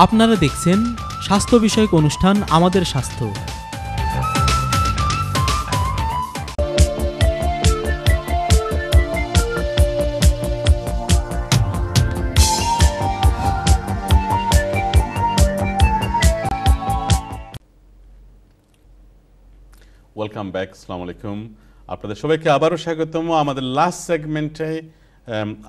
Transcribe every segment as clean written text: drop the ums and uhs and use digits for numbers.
আপনারা দেখছেন স্বাস্থ্য বিষয়ক অনুষ্ঠান আমাদের স্বাস্থ্য। ওয়েলকাম ব্যাক, আসসালামু আলাইকুম। আপনাদের সবাইকে আবারও স্বাগতম আমাদের লাস্ট সেগমেন্টে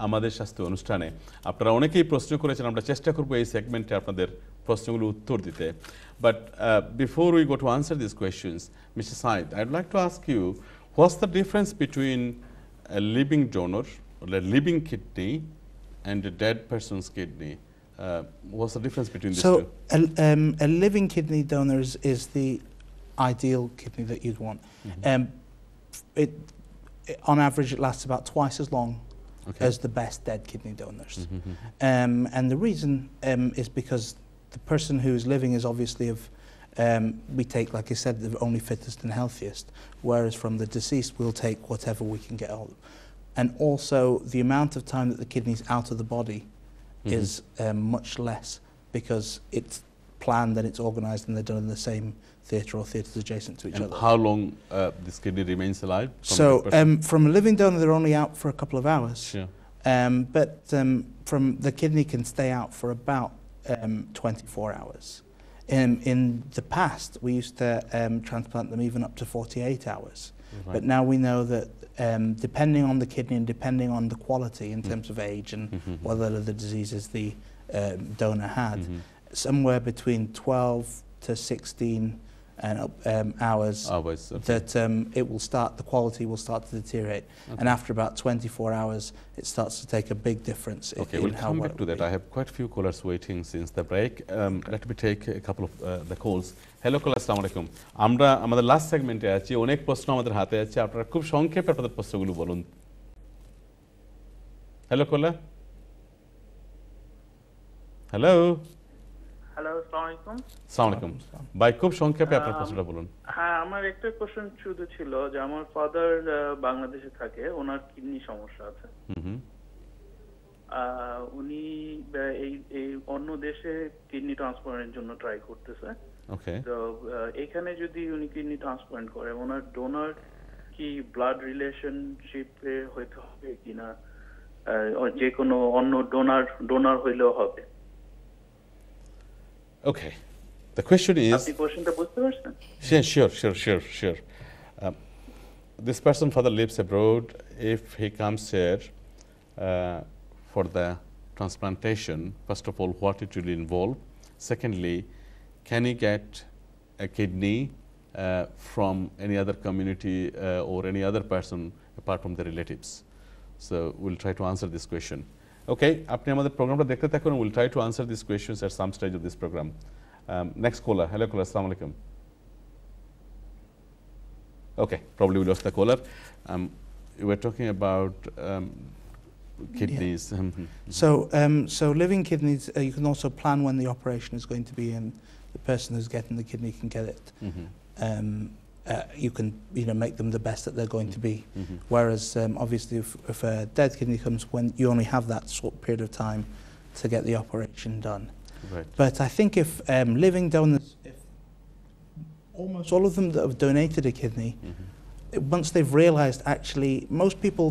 আমাদের স্বাস্থ্য অনুষ্ঠানে। আপনারা অনেকেই প্রশ্ন করেছেন, আমরা চেষ্টা করব এই সেগমেন্টে আপনাদের প্রশ্নগুলোর উত্তর দিতে। But before we go to answer this questions, Mister Saeed, I'd like to ask you, what's the difference between a living donor, or a living kidney, and a dead person's kidney? What's the difference between these two? So a living kidney donor is the ideal kidney that you'd want. On average, it lasts about twice as long as the best dead kidney donors. And the reason is because the person who is living is obviously we take, like I said, the only fittest and healthiest, whereas from the deceased we'll take whatever we can get hold of. And also the amount of time that the kidney's out of the body is much less, because it's planned and it's organised and they're done in the same theatre or theatres adjacent to each other. How long this kidney remains alive? From a living donor, they're only out for a couple of hours. Sure. But from the kidney can stay out for about 24 hours. In the past, we used to transplant them even up to 48 hours. Right. But now we know that depending on the kidney and depending on the quality in terms of age and whether the diseases the donor had, somewhere between 12 to 16 hours that it will start, the quality will start to deteriorate. And after about 24 hours, it starts to take a big difference. Okay, we'll come back to that. I have quite a few callers waiting since the break. Let me take a couple of the calls. Hello, caller, আসসালামু আলাইকুম। আমরা আমাদের last সেগমেন্টে আছি, অনেক প্রশ্ন আমাদের হাতে আছে, আপনারা খুব সংক্ষেপে আপনাদের প্রশ্নগুলো বলুন। হ্যালো caller, হ্যালো হ্যালো, আসসালামু আলাইকুম। আসসালামু আলাইকুম ভাই, খুব সংক্ষেপে আপনার প্রশ্নটা বলুন। হ্যাঁ, আমার একটা কোশ্চেন শুধু ছিল যে আমার ফাদার বাংলাদেশে থাকে, ওনার কিডনি সমস্যা আছে। উনি এই অন্য দেশে কিডনি ট্রান্সপ্লান্টের জন্য ট্রাই করতেছে। ওকে, তো এখানে যদি উনি কিডনি ট্রান্সপ্লান্ট করে, ওনার ডোনার কি ব্লাড রিলেশনশিপে হইতে হবে কিনা, যে কোনো অন্য ডোনার হইলেও হবে? Okay, the question is. Sure. This person father lives abroad. If he comes here for the transplantation, first of all, what it will involve. Secondly, can he get a kidney from any other community or any other person apart from the relatives? So we'll try to answer this question. Okay, আপনি আমাদের প্রোগ্রামটা দেখতে থাকুন. We'll try to answer these questions at some stage of this program. Next caller. Hello caller, assalamu alaikum. Okay, probably we lost the caller. We were talking about kidneys. So living kidneys, you can also plan when the operation is going to be, and the person who's getting the kidney can get it. You can make them the best that they're going to be. Whereas obviously if a dead kidney comes, when you only have that short period of time to get the operation done. Right. But I think if living donors, if almost all of them that have donated a kidney, once they've realised, actually, most people,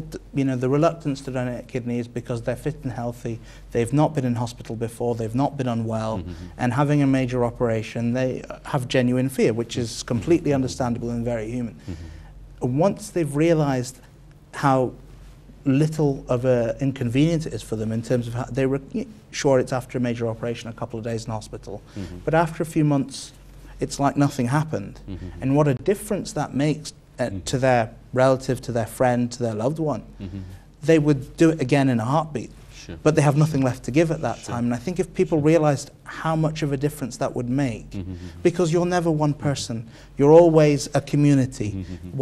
the reluctance to donate a kidney is because they're fit and healthy, they've not been in hospital before, they've not been unwell, and having a major operation, they have genuine fear, which is completely understandable and very human. Once they've realised how little of an inconvenience it is for them in terms of how sure, it's after a major operation, a couple of days in hospital, but after a few months, it's like nothing happened. And what a difference that makes to their relative, to their friend, to their loved one. They would do it again in a heartbeat. Sure. But they have nothing left to give at that time. And I think if people realised how much of a difference that would make, because you're never one person, you're always a community.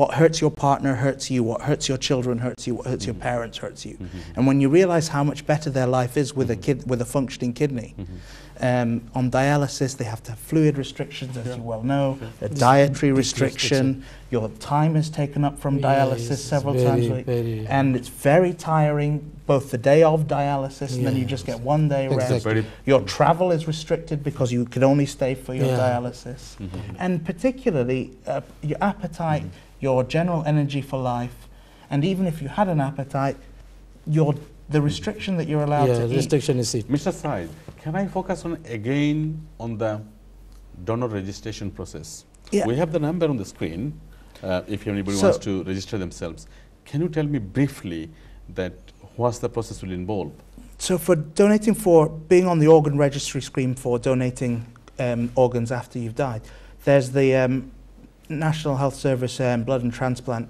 What hurts your partner hurts you, what hurts your children hurts you, what hurts your parents hurts you. And when you realise how much better their life is with a functioning kidney, on dialysis, they have to have fluid restrictions, as you well know, a dietary restriction. Your time is taken up from dialysis several times a week, and it's very tiring, both the day of dialysis and then you just get 1 day rest. Your travel is restricted because you can only stay for your dialysis. And particularly your appetite, your general energy for life, and even if you had an appetite, the restriction that you're allowed to eat. Restriction is it. Mr. Said, can I focus on again on the donor registration process? Yeah. We have the number on the screen if anybody wants to register themselves. Can you tell me briefly that what's the process will involve? So for donating, for being on the organ registry scheme for donating organs after you've died, there's the National Health Service Blood and Transplant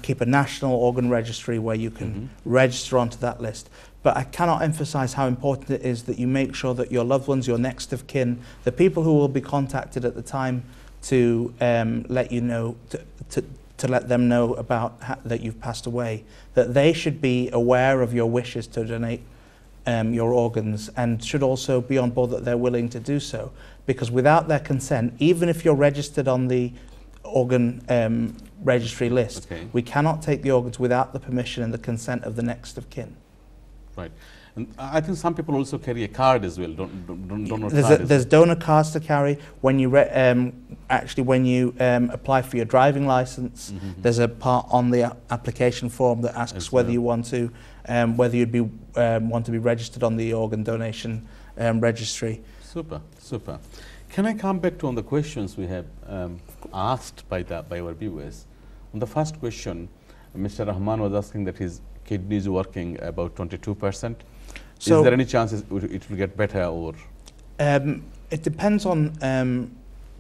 keep a national organ registry where you can register onto that list. But I cannot emphasize how important it is that you make sure that your loved ones, your next of kin, the people who will be contacted at the time to let you know, to let them know about that you've passed away, that they should be aware of your wishes to donate your organs, and should also be on board that they're willing to do so. Because without their consent, even if you're registered on the organ registry list, we cannot take the organs without the permission and the consent of the next of kin. Right. And I think some people also carry a card as well. There's donor cards to carry. When you when you apply for your driving license, there's a part on the application form that asks whether you want to, whether you'd be want to be registered on the organ donation registry. Super, super. Can I come back to on the questions we have asked by our viewers? On the first question, Mr. Rahman was asking that his kidney is working about 22%. So is there any chance it will get better, or? It depends on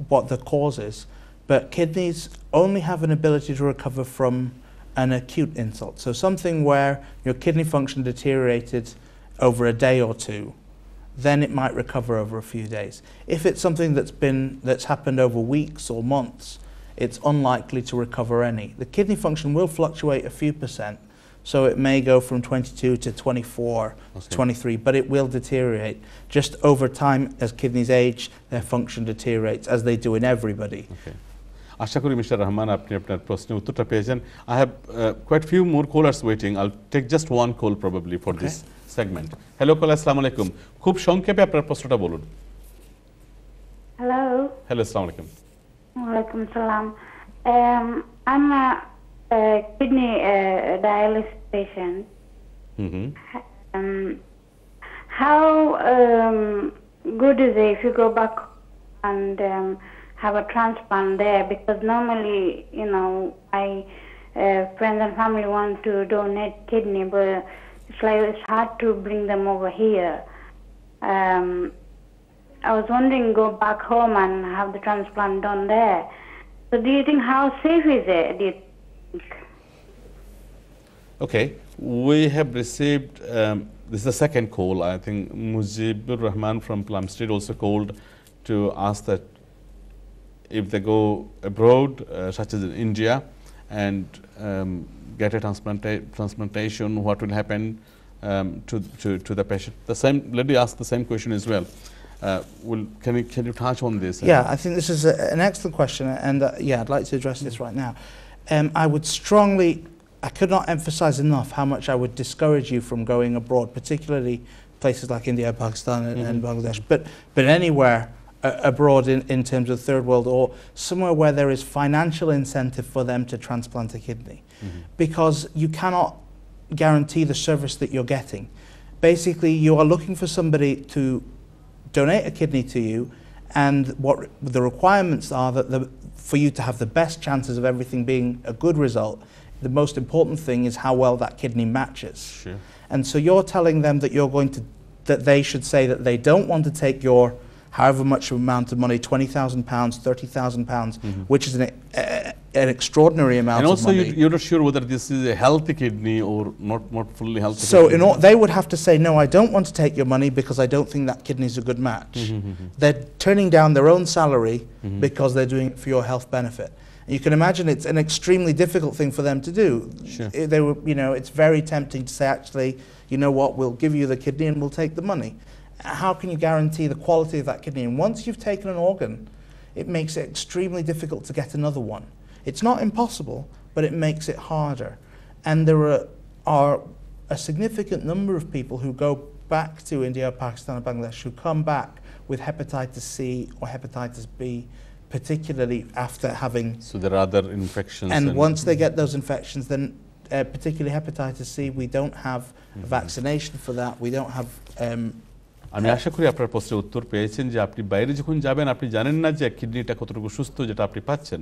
what the cause is, but kidneys only have an ability to recover from an acute insult. So something where your kidney function deteriorated over a day or two, then it might recover over a few days. If it's something that's happened over weeks or months, it's unlikely to recover any. The kidney function will fluctuate a few percent, so it may go from 22 to 24, 23, but it will deteriorate. Just over time, as kidneys age, their function deteriorates, as they do in everybody. আশা করি mister Rahman আপনি আপনার প্রশ্নের উত্তরটা পেয়েছেন. I have quite few more callers waiting. I'll take just one call probably for this segment. Hello caller, আসসালামু আলাইকুম. খুব সংক্ষেপে আপনার প্রশ্নটা বলুন. Hello. Hello, আসসালামু আলাইকুম. Walaikum salam. I'm a kidney dialysis patient. How good is it if you go back and have a transplant there? Because normally, you know, my friends and family want to donate kidney, but it's hard to bring them over here. I was wondering, go back home and have the transplant done there. So do you think, how safe is it, do you think? Okay, we have received, this is the second call. I think Mujibur Rahman from Plum Street also called to ask that if they go abroad, such as in India, and get a transplantation, what will happen to the patient? The same. Let me ask the same question as well. Can you touch on this? Yeah, I think this is an excellent question, and yeah, I'd like to address this right now. I could not emphasize enough how much I would discourage you from going abroad, particularly places like India, Pakistan, and Bangladesh, but anywhere abroad in terms of third world, or somewhere where there is financial incentive for them to transplant a kidney, because you cannot guarantee the service that you're getting. Basically, you are looking for somebody to donate a kidney to you, and what the requirements are that for you to have the best chances of everything being a good result, the most important thing is how well that kidney matches. Sure. And so you're telling them that that they should say that they don't want to take your however much amount of money, £20,000, £30,000, which is an extraordinary amount of money. And also you're not sure whether this is a healthy kidney or not fully healthy. So they would have to say, no, I don't want to take your money because I don't think that kidney is a good match. They're turning down their own salary because they're doing it for your health benefit. And you can imagine it's an extremely difficult thing for them to do. Sure. It's very tempting to say, actually, you know what, we'll give you the kidney and we'll take the money. how can you guarantee the quality of that kidney? And once you've taken an organ, it makes it extremely difficult to get another one. It's not impossible, but it makes it harder. And there are a significant number of people who go back to India, Pakistan and Bangladesh who come back with hepatitis C or hepatitis B, particularly after having... So there are other infections. And once they get those infections, then particularly hepatitis C, we don't have a vaccination for that. We don't have... আমি আশা করি আপনার প্রশ্নের উত্তর পেয়েছেন যে আপনি বাইরে যখন যাবেন আপনি জানেন না যে কিডনিটা কতটুকু সুস্থ যেটা আপনি পাচ্ছেন।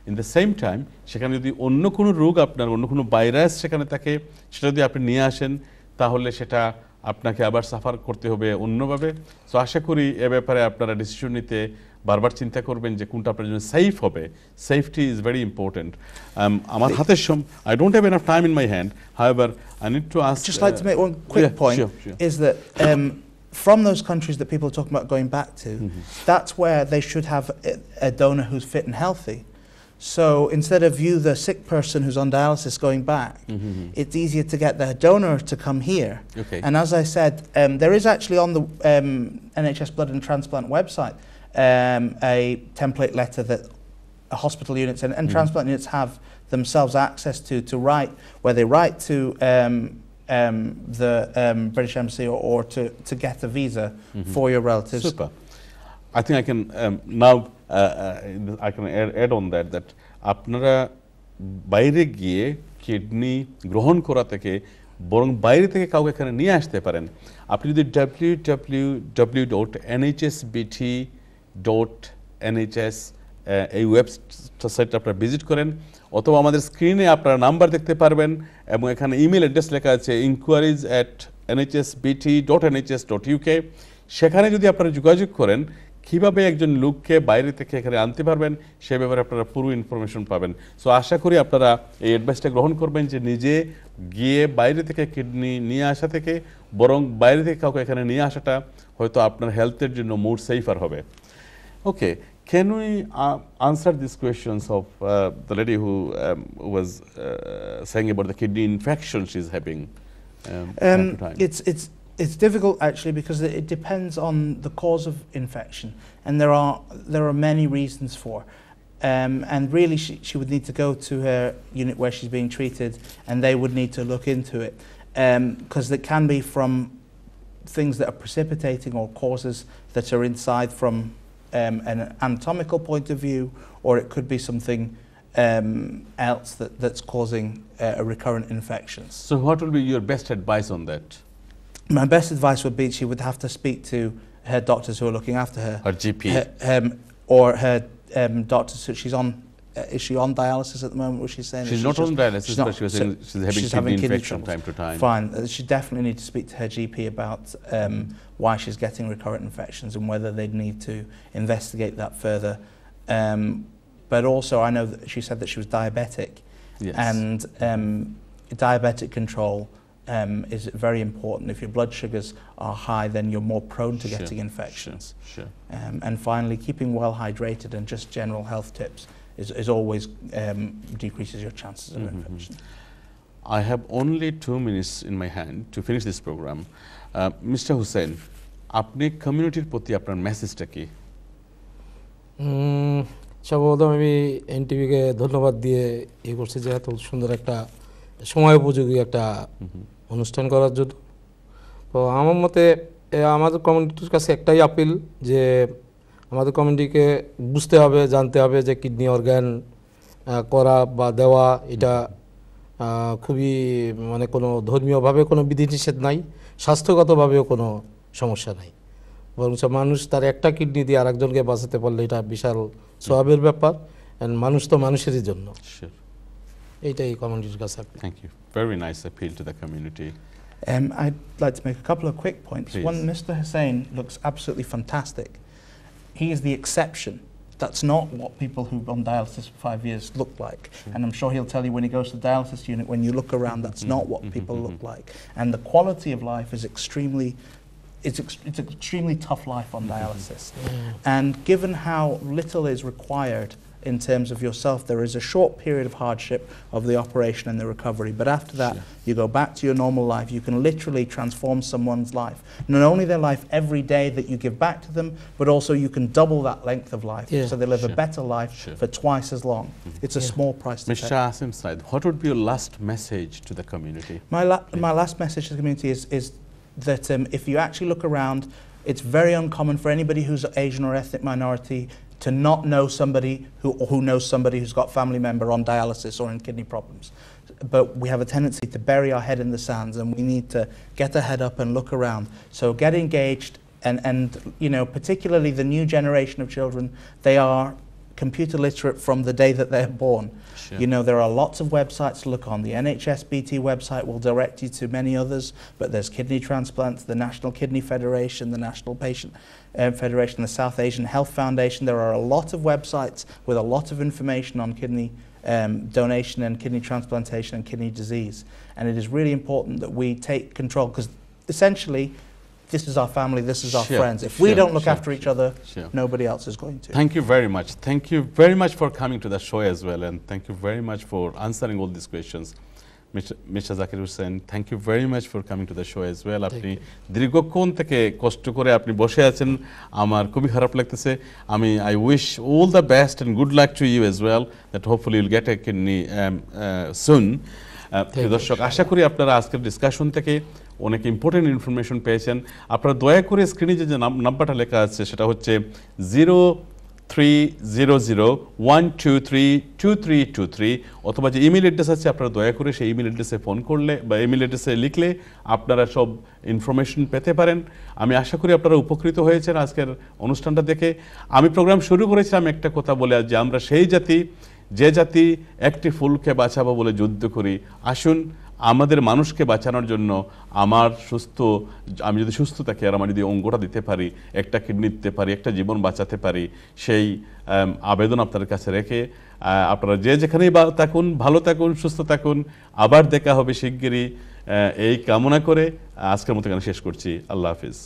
ইন দ্য সেম টাইম সেখানে যদি অন্য কোনো রোগ আপনার অন্য কোনো ভাইরাস সেখানে থাকে সেটা যদি আপনি নিয়ে আসেন তাহলে সেটা আপনাকে আবার সাফার করতে হবে অন্যভাবে। সো আশা করি এ ব্যাপারে আপনারা ডিসিশন নিতে বারবার চিন্তা করবেন যে কোনটা আপনার জন্য সেফ হবে। Safety is very important. আমার হাতে I don't have enough time in my hand. However, I need to ask... Just like to make one quick point, sure. is that from those countries that people are talking about going back to, that's where they should have a donor who's fit and healthy. So instead of you, the sick person who's on dialysis, going back, it's easier to get the donor to come here. Okay. And as I said, there is actually on the NHS Blood and Transplant website a template letter that hospital units and transplant units have themselves access to write, where they write to the British Embassy or to get a visa for your relatives. Super. I think I can now I can add on that আপনারা বাইরে গিয়ে kidney গ্রহণ করা থেকে বরং বাইরে থেকে কাউকে এখানে নিয়ে আসতে পারেন। আপনি যদি www.nhsbt.nhs এই ওয়েবসাইটটা আপনারা ভিজিট করেন অথবা আমাদের স্ক্রিনে আপনারা নাম্বার দেখতে পারবেন এবং এখানে ইমেল অ্যাড্রেস লেখা আছে inquiries@nhsbt.nhs.uk। সেখানে যদি আপনারা যোগাযোগ করেন কীভাবে একজন লোককে বাইরে থেকে এখানে আনতে পারবেন সে ব্যাপারে আপনারা পুরো ইনফরমেশন পাবেন। সো আশা করি আপনারা এই অ্যাডভাইসটা গ্রহণ করবেন যে নিজে গিয়ে বাইরে থেকে কিডনি নিয়ে আসা থেকে বরং বাইরে থেকে কাউকে এখানে নিয়ে আসাটা হয়তো আপনার হেলথের জন্য মোর সেফার হবে। ওকে, can we answer these questions of the lady who was saying about the kidney infection she's having? It's difficult actually because it depends on the cause of infection, and there are many reasons for. And really she would need to go to her unit where she's being treated, and they would need to look into it because it can be from things that are precipitating or causes that are inside from an anatomical point of view, or it could be something else that's causing a recurrent infections. So what will be your best advice on that? My best advice would be she would have to speak to her doctors who are looking after her. Her GP. Or her doctors. She's on. Is she on dialysis at the moment? Was she saying she's not on dialysis, but she was saying she's having kidney infection time to time. Fine. She definitely need to speak to her GP about why she's getting recurrent infections and whether they'd need to investigate that further. But also, I know that she said that she was diabetic, yes. And diabetic control is very important. If your blood sugars are high, then you're more prone to getting infections. Sure. And finally, keeping well hydrated and just general health tips is always decreases your chances of infection. I have only 2 minutes in my hand to finish this program. Mr. Hussain, আপনি কমিউনিটির প্রতি আপনার মেসেজটা কি? সর্বপ্রথম আমি এনটিভিকে ধন্যবাদ দিয়ে এই করছি যে এত সুন্দর একটা সময় উপযোগী একটা অনুষ্ঠান করার জন্য। তো আমার মতে আমাদের কমিউনিটির কাছে একটাই আপিল যে আমাদের কমিউনিটিকে বুঝতে হবে, জানতে হবে যে কিডনি অর্গান করা বা দেওয়া এটা খুবই মানে কোনো ধর্মীয়ভাবে কোনো বিধিনিষেধ নাই, স্বাস্থ্যগতভাবেও কোনো সমস্যা নাই, বরং মানুষ তার একটা কিডনি দিয়ে আরেকজনকে বাঁচাতে পারলে এটা বিশাল সওয়াবের ব্যাপার। অ্যান্ড মানুষ তো মানুষেরই জন্য। এইটাই কমিউনিটির কাছে। Thank you. Very nice appeal to the community. I'd like to make a couple of quick points. Please. One, Mr. Hussain looks absolutely fantastic. He is the exception. That's not what people who've on dialysis for 5 years look like. And I'm sure he'll tell you when he goes to the dialysis unit, when you look around, that's not what people look like. And the quality of life is extremely, it's extremely tough life on dialysis. And given how little is required in terms of yourself. There is a short period of hardship of the operation and the recovery, but after that, you go back to your normal life. You can literally transform someone's life. Not only their life every day that you give back to them, but also you can double that length of life, so they live a better life for twice as long. It's a small price to pay. Mr. Asim Said, what would be your last message to the community? My last message to the community is that if you actually look around, it's very uncommon for anybody who's Asian or ethnic minority to not know somebody who knows somebody who's got family member on dialysis or in kidney problems. But we have a tendency to bury our head in the sands, and we need to get our head up and look around. So get engaged, and you know, particularly the new generation of children, they are computer literate from the day that they're born. You know, there are lots of websites to look on. The NHSBT website will direct you to many others, but there's kidney transplants, the National Kidney Federation, the National Patient Federation, the South Asian Health Foundation. There are a lot of websites with a lot of information on kidney donation and kidney transplantation and kidney disease. And it is really important that we take control, because essentially, this is our family, this is our friends. If we don't look after each other, nobody else is going to. Thank you very much. Thank you very much for coming to the show as well, and thank you very much for answering all these questions. Mr. Zakir Hussain, thank you very much for coming to the show as well. আপনি দীর্ঘক্ষণ থেকে কষ্ট করে আপনি বসে আছেন, আমার খুবই খারাপ লাগতেছে। আমি I wish all the best and good luck to you as well, that hopefully you'll get a kidney soon. দর্শক, আশা করি আপনারা আজকের ডিসকাশন থেকে অনেক ইম্পর্টেন্ট ইনফরমেশন পেয়েছেন। আপনারা দয়া করে স্ক্রিনে যে নাম্বারটা লেখা আছে সেটা হচ্ছে 0300-123-2323, অথবা যে ইমেল অ্যাড্রেস আছে আপনারা দয়া করে সেই ইমেল অ্যাড্রেসে ফোন করলে বা ইমেল অ্যাড্রেসে লিখলে আপনারা সব ইনফরমেশন পেতে পারেন। আমি আশা করি আপনারা উপকৃত হয়েছেন আজকের অনুষ্ঠানটা দেখে। আমি প্রোগ্রাম শুরু করেছিলাম একটা কথা বলে, যে আমরা সেই জাতি যে জাতি একটি ফুলকে বাঁচাবো বলে যুদ্ধ করি। আসুন আমাদের মানুষকে বাঁচানোর জন্য আমি যদি সুস্থ থাকি আর আমার যদি অঙ্গটা দিতে পারি, একটা কিডনি দিতে পারি, একটা জীবন বাঁচাতে পারি, সেই আবেদন আপনাদের কাছে রেখে আপনারা যে যেখানেই থাকুন, ভালো থাকুন, সুস্থ থাকুন। আবার দেখা হবে শিগগিরই, এই কামনা করে আজকের মতো এখানে শেষ করছি। আল্লাহ হাফিজ।